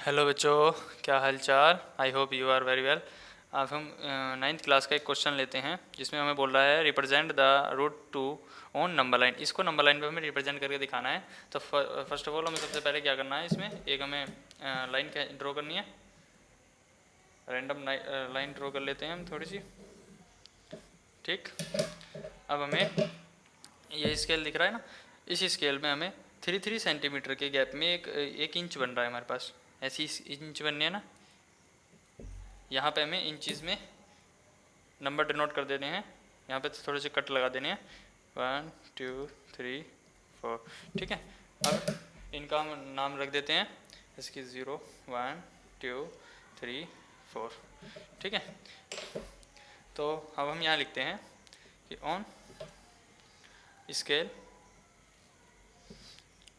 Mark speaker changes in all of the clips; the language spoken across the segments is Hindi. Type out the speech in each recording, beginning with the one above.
Speaker 1: हेलो बच्चों, क्या हाल चाल। I hope you are very well. अब हम नाइन्थ क्लास का एक क्वेश्चन लेते हैं जिसमें हमें बोल रहा है represent the root two on number line. इसको नंबर लाइन पे हमें रिप्रेजेंट करके दिखाना है। तो फर्स्ट ऑफ ऑल हमें सबसे पहले क्या करना है, इसमें एक हमें लाइन ड्रॉ करनी है। रैंडम लाइन ड्रॉ कर लेते हैं हम थोड़ी सी। ठीक, अब हमें ये स्केल दिख रहा है ना, इस स्केल में हमें 3 सेंटीमीटर के गैप में एक इंच बन रहा है हमारे पास। ऐसी इंच बननी है ना, यहाँ पे हमें इंचज़ में नंबर डिनोट कर देने हैं। यहाँ पे थोड़े से कट लगा देने हैं, 1 2 3 4। ठीक है, अब इनका हम नाम रख देते हैं, इसकी 0 1 2 3 4। ठीक है, तो अब हम यहाँ लिखते हैं कि ऑन स्केल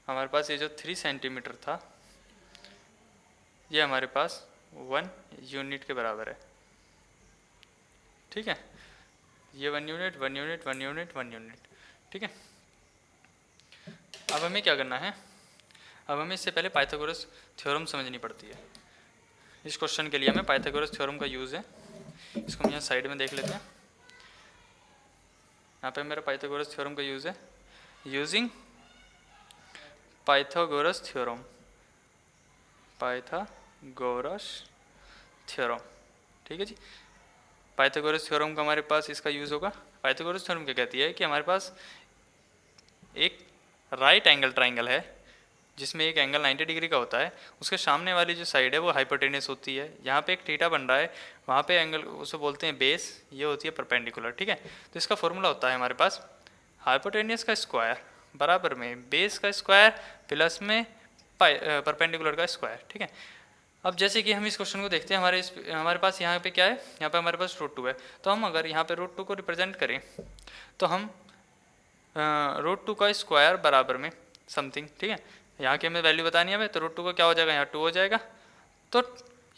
Speaker 1: हमारे पास ये जो 3 सेंटीमीटर था, ये हमारे पास 1 यूनिट के बराबर है। ठीक है, ये 1 यूनिट 1 यूनिट 1 यूनिट 1 यूनिट। ठीक है, अब हमें क्या करना है, अब हमें इससे पहले पाइथागोरस थ्योरम समझनी पड़ती है। इस क्वेश्चन के लिए हमें पाइथागोरस थ्योरम का यूज़ है। इसको हम यहाँ साइड में देख लेते हैं। यहाँ पे मेरा पाइथागोरस थ्योरम का यूज़ है, using Pythagoras theorem, Pythagoras theorem. ठीक है जी, पाइथागोरस थ्योरम का हमारे पास इसका यूज़ होगा। पाइथागोरस थ्योरम क्या कहती है कि हमारे पास एक राइट एंगल ट्राइंगल है जिसमें एक एंगल 90 डिग्री का होता है, उसके सामने वाली जो साइड है वो हाइपोटेनियस होती है। यहाँ पे एक थीटा बन रहा है, वहाँ पे एंगल उसे बोलते हैं बेस, ये होती है परपेंडिकुलर। ठीक है, तो इसका फॉर्मूला होता है हमारे पास हाइपोटेनियस का स्क्वायर बराबर में बेस का स्क्वायर प्लस में परपेंडिकुलर का स्क्वायर। ठीक है, अब जैसे कि हम इस क्वेश्चन को देखते हैं, हमारे पास यहाँ पे क्या है, यहाँ पे हमारे पास रूट 2 है। तो हम अगर यहाँ पे रूट 2 को रिप्रेजेंट करें तो हम रूट 2 का स्क्वायर बराबर में समथिंग। ठीक है, यहाँ की हमें वैल्यू बतानी है हमें, तो रूट 2 का क्या हो जाएगा, यहाँ 2 हो जाएगा। तो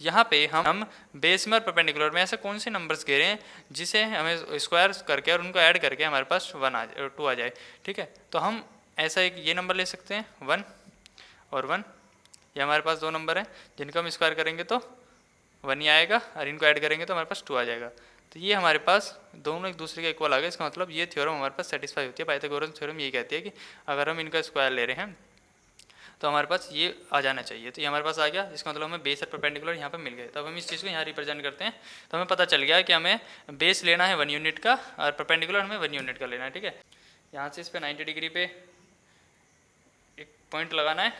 Speaker 1: यहाँ पे हम बेस में और परपेंडिकुलर में ऐसे कौन से नंबर्स घेरे हैं जिसे हमें स्क्वायर करके और उनको ऐड करके हमारे पास 2 आ जाए। ठीक है, तो हम ऐसा एक ये नंबर ले सकते हैं 1 और 1। ये हमारे पास दो नंबर हैं जिनका हम स्क्वायर करेंगे तो 1 ही आएगा, और इनको ऐड करेंगे तो हमारे पास 2 आ जाएगा। तो ये हमारे पास दोनों एक दूसरे के इक्वल आ गए। इसका मतलब ये थ्योरम हमारे पास सेटिस्फाई होती है। पाइथागोरस थ्योरम यही कहती है कि अगर हम इनका स्क्वायर ले रहे हैं तो हमारे पास ये आ जाना चाहिए। तो ये हमारे पास आ गया, इसका मतलब हमें बेस और परपेंडिकुलर यहाँ पे मिल गए। तब हम इस चीज़ को यहाँ रिप्रेजेंट करते हैं, तो हमें पता चल गया कि हमें बेस लेना है 1 यूनिट का और परपेंडिकुलर हमें 1 यूनिट का लेना है। ठीक है, यहाँ से इस पर 90 डिग्री पे एक पॉइंट लगाना है।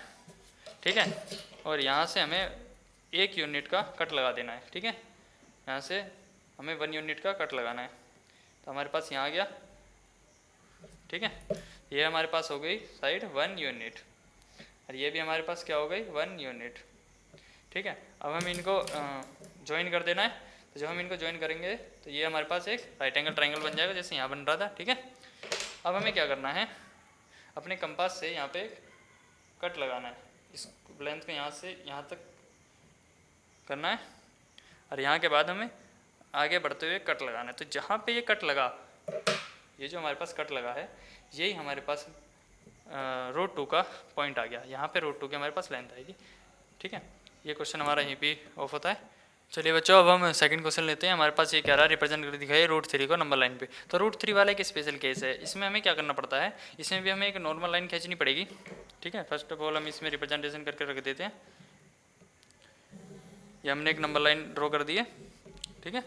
Speaker 1: ठीक है, और यहाँ से हमें 1 यूनिट का कट लगा देना है। ठीक है, यहाँ से हमें 1 यूनिट का कट लगाना है, तो हमारे पास यहाँ आ गया। ठीक है, ये हमारे पास हो गई साइड 1 यूनिट, और ये भी हमारे पास क्या हो गई 1 यूनिट। ठीक है, अब हम इनको ज्वाइन कर देना है। तो जब हम इनको ज्वाइन करेंगे तो ये हमारे पास एक राइट एंगल ट्राइंगल बन जाएगा जैसे यहाँ बन रहा था। ठीक है, अब हमें क्या करना है, अपने कंपास से यहाँ पे कट लगाना है। इस लेंथ में यहाँ से यहाँ तक करना है, और यहाँ के बाद हमें आगे बढ़ते हुए कट लगाना है। तो जहाँ पे ये कट लगा, ये जो हमारे पास कट लगा है, यही हमारे पास रूट 2 का पॉइंट आ गया। यहाँ पे रूट 2 की हमारे पास लेंथ आएगी। ठीक है, ये क्वेश्चन हमारा यहीं पे ऑफ होता है। चलिए बच्चों, अब हम सेकंड क्वेश्चन लेते हैं। हमारे पास ये कह रहा है रिप्रेजेंट करके दिखाइए रूट 3 को नंबर लाइन पे। तो रूट 3 वाला एक स्पेशल केस है, इसमें हमें क्या करना पड़ता है, इसमें भी हमें एक नॉर्मल लाइन खींचनी पड़ेगी। ठीक है, फर्स्ट ऑफ ऑल हम इसमें रिप्रेजेंटेशन करके रख देते हैं। ये हमने एक नंबर लाइन ड्रॉ कर दी है। ठीक है,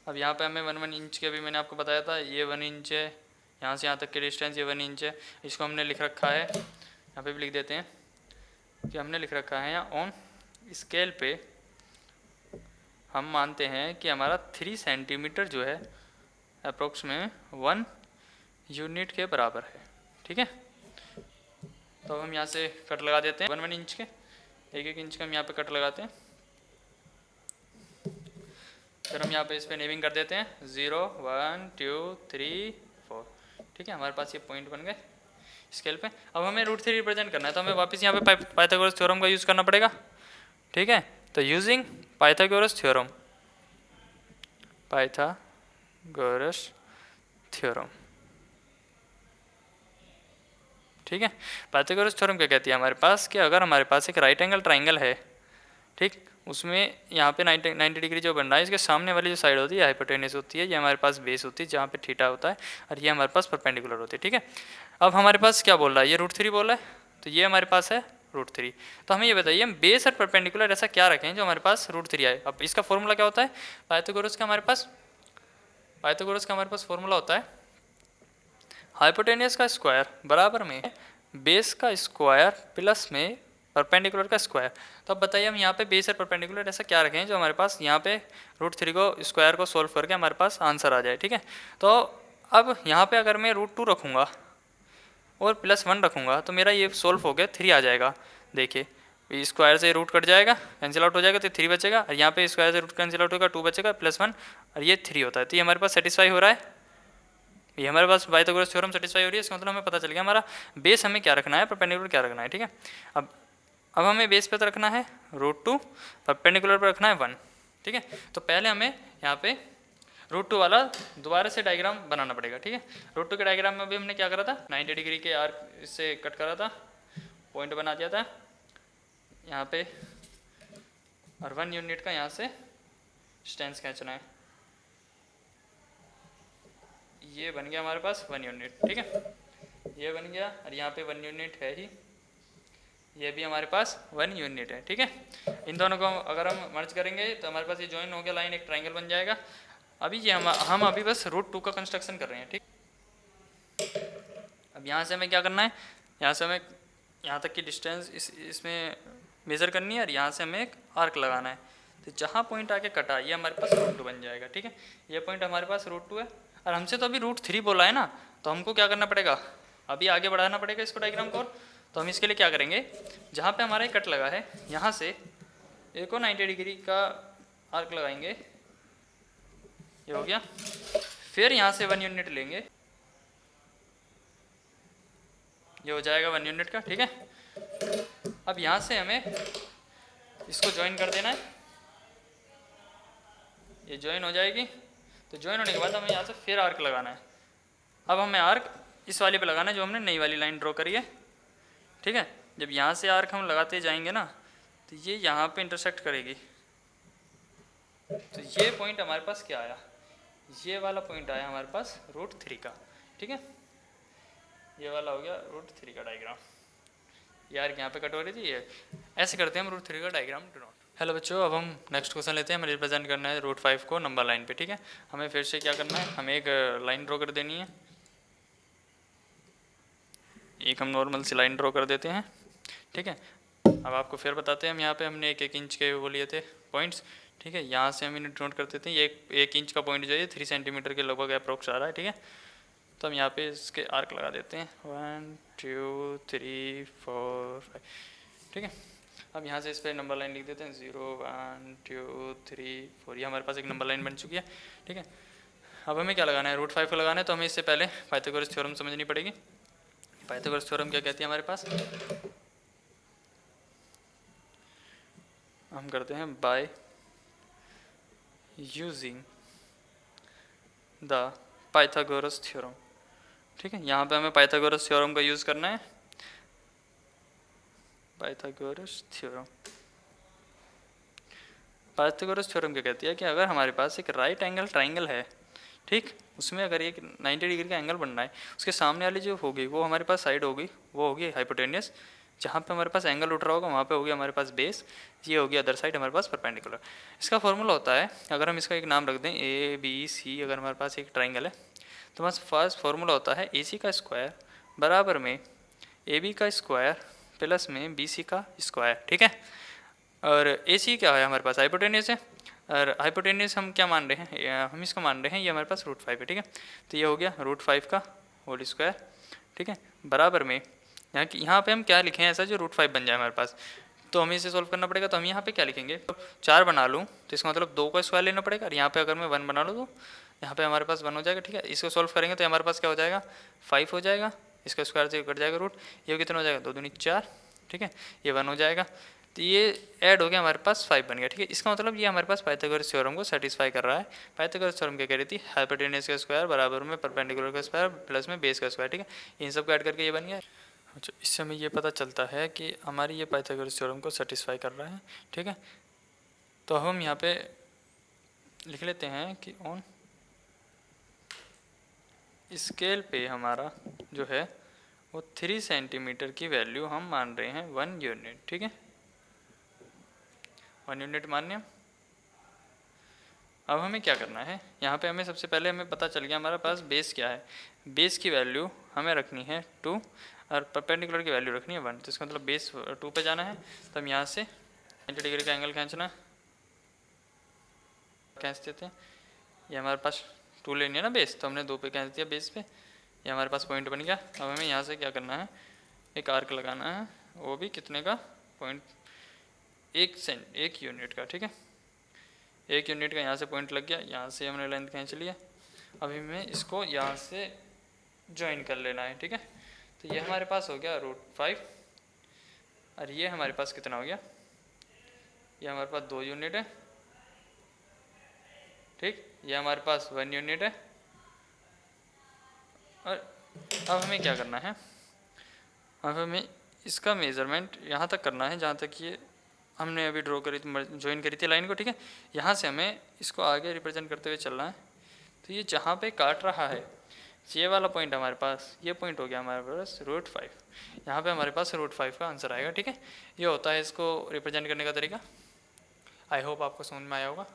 Speaker 1: अब यहाँ पे हमें 1 इंच के, भी मैंने आपको बताया था, ये 1 इंच है, यहाँ से यहाँ तक की डिस्टेंस ये 1 इंच है। इसको हमने लिख रखा है, यहाँ पे भी लिख देते हैं कि हमने लिख रखा है यहाँ ऑन स्केल पे हम मानते हैं कि हमारा 3 सेंटीमीटर जो है अप्रोक्स में 1 यूनिट के बराबर है। ठीक है, तो हम यहाँ से कट लगा देते हैं 1 इंच के, 1 इंच का हम यहाँ पे कट लगाते हैं। फिर हम यहाँ पे इस पर नेमिंग कर देते हैं 0 1 2 3 4। ठीक है, हमारे पास ये पॉइंट बन गए स्केल पे। अब हमें रूट 3 रिप्रेजेंट करना है, तो हमें वापस यहाँ पे पाइथागोरस थ्योरम का यूज़ करना पड़ेगा। ठीक है, तो using Pythagoras theorem, Pythagoras theorem. ठीक है, पाइथागोरस थ्योरम क्या कहती है हमारे पास कि अगर हमारे पास एक राइट एंगल ट्राइंगल है, ठीक। उसमें यहाँ पे 90 डिग्री जो बन रहा है, इसके सामने वाली जो साइड होती है हाइपोटेन्यूस होती है, ये हमारे पास बेस होती है जहाँ पे थीटा होता है, और ये हमारे पास परपेंडिकुलर होती है। ठीक है, अब हमारे पास क्या बोल रहा है, ये √3 बोल रहा है, तो ये हमारे पास है √3। तो हमें ये बताइए, हम बेस और परपेंडिकुलर ऐसा क्या रखें जो हमारे पास √3 आए। अब इसका फॉर्मूला क्या होता है, पाइथागोरस का हमारे पास फॉर्मूला होता है हाइपोटेन्यूस का स्क्वायर बराबर में बेस का स्क्वायर प्लस में परपेंडिकुलर का स्क्वायर। तो अब बताइए, हम यहाँ पे बेस और परपेंडिकुलर ऐसा क्या रखें जो हमारे पास यहाँ पे √3 को स्क्वायर को सोल्व करके हमारे पास आंसर आ जाए। ठीक है, तो अब यहाँ पे अगर मैं √2 रखूँगा और +1 रखूँगा तो मेरा ये सोल्व हो गया 3 आ जाएगा। देखिए, स्क्वायर से रूट कट जाएगा, कैंसिल आउट हो जाएगा, तो 3 बचेगा, और यहाँ पे स्क्वायर से रूट कैंसिल आउट होगा, 2 बचेगा, +1 और ये 3 होता है। तो ये हमारे पास सेटिस्फाई हो रहा है, ये हमारे पास पाइथागोरस थ्योरम सेटिस्फाई हो रही है। इसका मतलब हमें पता चल गया हमारा बेस हमें क्या रखना है, परपेंडिकुलर क्या रखना है। ठीक है, अब हमें बेस पे तो रखना है √2, परपेंडिकुलर पर रखना है 1। ठीक है, तो पहले हमें यहाँ पे √2 वाला दोबारा से डायग्राम बनाना पड़ेगा। ठीक है, √2 के डायग्राम में भी हमने क्या करा था, 90 डिग्री के आर्क इससे कट करा था, पॉइंट बना दिया था यहाँ पे, और 1 यूनिट का यहाँ से स्टेंस खींचना है। ये बन गया हमारे पास 1 यूनिट। ठीक है, ये बन गया, और यहाँ पे 1 यूनिट है ही, ये भी हमारे पास 1 यूनिट है। ठीक है, इन दोनों को अगर हम मर्ज करेंगे तो हमारे पास ये जॉइन हो गया लाइन, एक ट्राइंगल बन जाएगा। अभी ये हम अभी बस √2 का कंस्ट्रक्शन कर रहे हैं। ठीक, अब यहाँ से हमें क्या करना है, यहाँ से हमें यहाँ तक की डिस्टेंस इसमें मेज़र करनी है, और यहाँ से हमें एक आर्क लगाना है। तो जहाँ पॉइंट आके कटा ये हमारे पास √2 बन जाएगा। ठीक है, ये पॉइंट हमारे पास √2 है, और हमसे तो अभी √3 बोला है ना, तो हमको क्या करना पड़ेगा, अभी आगे बढ़ाना पड़ेगा इसको डायग्राम को। तो हम इसके लिए क्या करेंगे, जहाँ पे हमारा कट लगा है यहाँ से एक और 90 डिग्री का आर्क लगाएंगे, ये हो गया। फिर यहाँ से 1 यूनिट लेंगे, ये हो जाएगा 1 यूनिट का। ठीक है, अब यहाँ से हमें इसको ज्वाइन कर देना है, ये ज्वाइन हो जाएगी। तो ज्वाइन होने के बाद हमें यहाँ से फिर आर्क लगाना है। अब हमें आर्क इस वाले पे लगाना है जो हमने नई वाली लाइन ड्रॉ करी है। ठीक है, जब यहाँ से आर्क हम लगाते जाएंगे ना, तो ये यहाँ पे इंटरसेक्ट करेगी। तो ये पॉइंट हमारे पास क्या आया, ये वाला पॉइंट आया हमारे पास √3 का। ठीक है, ये वाला हो गया √3 का डायग्राम। यार यहाँ पे कट हो रही थी, ये ऐसे करते हैं हम √3 का डायग्राम ड्रॉ। हेलो बच्चों, अब हम नेक्स्ट क्वेश्चन लेते हैं। हमें रिप्रेजेंट करना है √5 को नंबर लाइन पे। ठीक है, हमें फिर से क्या करना है, हमें एक लाइन ड्रॉ कर देनी है। एक हम नॉर्मल सी लाइन ड्रॉ कर देते हैं। ठीक है, अब आपको फिर बताते हैं, हम यहाँ पे हमने 1-1 इंच के वो लिए थे पॉइंट्स। ठीक है, यहाँ से हम इन्हें नोट कर देते हैं। ये 1 इंच का पॉइंट जो है 3 सेंटीमीटर के लगभग अप्रोक्स आ रहा है। ठीक है, तो हम यहाँ पे इसके आर्क लगा देते हैं 1 2 3 4 5। ठीक है, अब यहाँ से इस पर नंबर लाइन लिख देते हैं 0 1 2 3 4। ये हमारे पास एक नंबर लाइन बन चुकी है। ठीक है, अब हमें क्या लगाना है, √5 को लगाना है। तो हमें इससे पहले पाइथागोरस थ्योरम समझनी पड़ेगी। पाइथागोरस थ्योरम क्या कहती है हमारे पास, हम करते हैं by using the Pythagoras theorem. ठीक है, यहाँ पे हमें पाइथागोरस थ्योरम का यूज़ करना है। पाइथागोरस थ्योरम क्या कहती है कि अगर हमारे पास एक राइट एंगल ट्राइंगल है, ठीक, उसमें अगर एक 90 डिग्री का एंगल बनना है, उसके सामने वाली जो होगी वो हमारे पास साइड होगी, वो होगी हाइपोटेनियस। जहाँ पे हमारे पास एंगल उठ रहा होगा वहाँ पे होगी हमारे पास बेस, ये होगी अदर साइड हमारे पास परपेंडिकुलर। इसका फॉर्मूला होता है, अगर हम इसका एक नाम रख दें ABC, अगर हमारे पास एक ट्राइंगल है तो बस फर्स्ट फॉर्मूला होता है AC का स्क्वायर बराबर में AB का स्क्वायर प्लस में BC का स्क्वायर। ठीक है, और AC क्या है हमारे पास, हाइपोटेनियस है, और हाइपोटेनियस हम क्या मान रहे हैं, हम इसको मान रहे हैं ये हमारे पास √5 है। ठीक है, तो ये हो गया √5 का होल स्क्वायर। ठीक है, बराबर में यहाँ पे हम क्या लिखें ऐसा जो √5 बन जाए हमारे पास। तो हमें इसे सॉल्व करना पड़ेगा। तो हम यहाँ पे क्या लिखेंगे, तो 4 बना लूँ तो इसका मतलब 2 का स्क्वायर लेना पड़ेगा, और यहाँ पे अगर मैं 1 बना लूँ तो यहाँ पे हमारे पास 1 हो जाएगा। ठीक है, इसको सॉल्व करेंगे तो हमारे पास क्या हो जाएगा, 5 हो जाएगा, इसका स्क्वायर से कट जाएगा रूट, ये कितना हो जाएगा 2 दूनी 4। ठीक है, ये 1 हो जाएगा, तो ये ऐड हो गया हमारे पास 5 बन गया। ठीक है, इसका मतलब ये हमारे पास पाइथागोरस थ्योरम को सेटिस्फाई कर रहा है। पाइथागोरस थ्योरम क्या कह रही थी, हाइपोटेनियस का स्क्वायर बराबर में परपेंडिकुलर का स्क्वायर प्लस में बेस का स्क्वायर। ठीक है, इन सब को ऐड करके ये बन गया। अच्छा, इससे हमें ये पता चलता है कि हमारी ये पाइथागोरस थ्योरम को सेटिस्फाई कर रहा है। ठीक है, तो हम यहाँ पे लिख लेते हैं कि ऑन स्केल पे हमारा जो है वो 3 सेंटीमीटर की वैल्यू हम मान रहे हैं 1 यूनिट। ठीक है, 1 यूनिट मान्य। अब हमें क्या करना है, यहाँ पे हमें सबसे पहले हमें पता चल गया हमारे पास बेस क्या है। बेस की वैल्यू हमें रखनी है 2 और परपेंडिकुलर की वैल्यू रखनी है 1। तो इसका मतलब बेस 2 पे जाना है। तो हम यहाँ से 90 डिग्री का एंगल खींचना, खींच देते हैं। ये हमारे पास 2 लेनी है ना बेस, तो हमने 2 पे खींच दिया बेस पे। ये हमारे पास पॉइंट बन गया। अब हमें यहाँ से क्या करना है, एक आर्क लगाना है, वो भी कितने का, 1 यूनिट का। ठीक है, 1 यूनिट का यहाँ से पॉइंट लग गया, यहाँ से हमने लेंथ खींच लिया। अभी हमें इसको यहाँ से ज्वाइन कर लेना है। ठीक है, तो ये हमारे पास हो गया √5 और ये हमारे पास कितना हो गया, ये हमारे पास 2 यूनिट है। ठीक, ये हमारे पास 1 यूनिट है। और अब हमें क्या करना है, अब हमें इसका मेज़रमेंट यहाँ तक करना है जहाँ तक ये हमने अभी ड्रॉ करी थी, ज्वाइन करी थी लाइन को। ठीक है, यहाँ से हमें इसको आगे रिप्रेजेंट करते हुए चलना है। तो ये जहाँ पे काट रहा है, ये वाला पॉइंट हमारे पास, ये पॉइंट हो गया हमारे पास √5। यहाँ पे हमारे पास √5 का आंसर आएगा। ठीक है, ये होता है इसको रिप्रेजेंट करने का तरीका। आई होप आपको समझ में आया होगा।